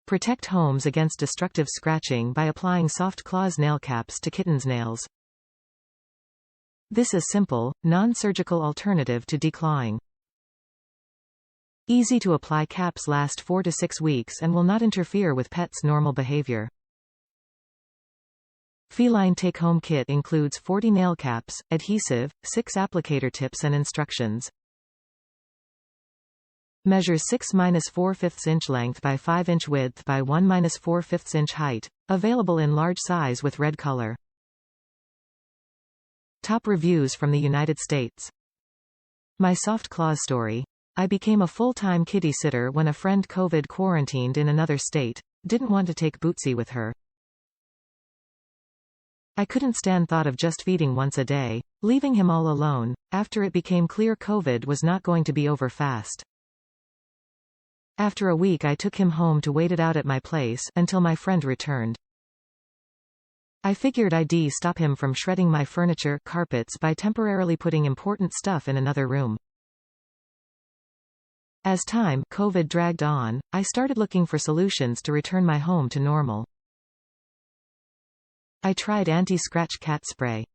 Protect homes against destructive scratching by applying soft claws nail caps to kittens' nails. This is simple, non-surgical alternative to declawing. Easy to apply caps last 4 to 6 weeks and will not interfere with pets' normal behavior. Feline Take-Home Kit includes 40 nail caps, adhesive, 6 applicator tips and instructions. Measures 6-4/5 inch length by 5 inch width by 1-4/5 inch height. Available in large size with red color. Top reviews from the United States. My soft claws story. I became a full-time kitty sitter when a friend COVID quarantined in another state. Didn't want to take Bootsie with her. I couldn't stand thought of just feeding once a day, leaving him all alone, after it became clear COVID was not going to be over fast. After a week I took him home to wait it out at my place, until my friend returned. I figured I'd stop him from shredding my furniture, carpets by temporarily putting important stuff in another room. As time, COVID dragged on, I started looking for solutions to return my home to normal. I tried anti-scratch cat spray.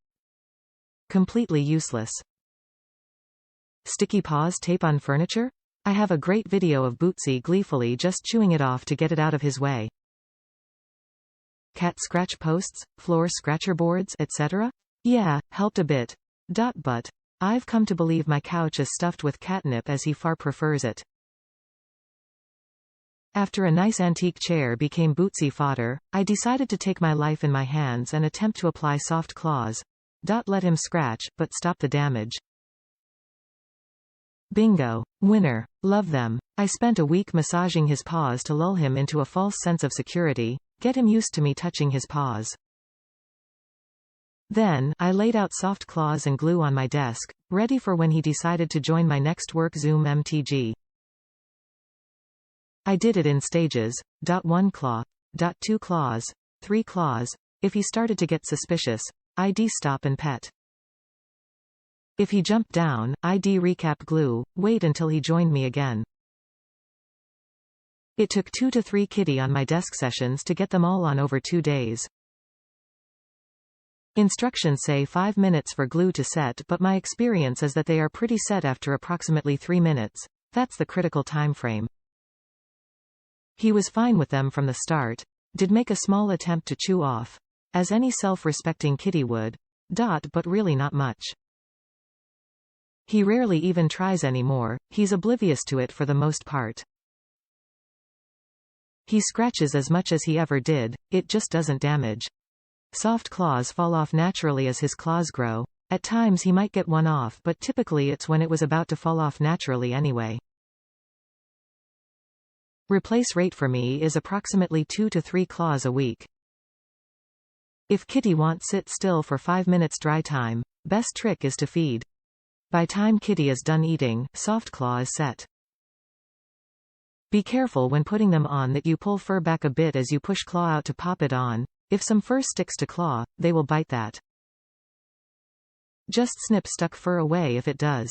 Completely useless. Sticky paws tape on furniture? I have a great video of Bootsie gleefully just chewing it off to get it out of his way. Catcratch posts, floor scratcher boards, etc.? Yeah, helped a bit. But I've come to believe my couch is stuffed with catnip as he far prefers it. After a nice antique chair became Bootsie-fodder, I decided to take my life in my hands and attempt to apply soft claws. Let him scratch, but stop the damage. Bingo. Winner. Love them. I spent a week massaging his paws to lull him into a false sense of security, get him used to me touching his paws. Then, I laid out soft claws and glue on my desk, ready for when he decided to join my next work Zoom MTG. I did it in stages. 1 claw. 2 claws. 3 claws. If he started to get suspicious, I'd stop and pet. If he jumped down, I'd recap glue, wait until he joined me again. It took 2 to 3 kitty on my desk sessions to get them all on over 2 days. Instructions say 5 minutes for glue to set, but my experience is that they are pretty set after approximately 3 minutes. That's the critical time frame. He was fine with them from the start, did make a small attempt to chew off, as any self-respecting kitty would, but really not much. He rarely even tries anymore, he's oblivious to it for the most part. He scratches as much as he ever did, it just doesn't damage. Soft claws fall off naturally as his claws grow. At times he might get one off, but typically it's when it was about to fall off naturally anyway. Replace rate for me is approximately 2 to 3 claws a week. If kitty wants sit still for 5 minutes dry time, best trick is to feed. By time kitty is done eating, soft claw is set. Be careful when putting them on that you pull fur back a bit as you push claw out to pop it on. If some fur sticks to claw, they will bite that. Just snip stuck fur away if it does.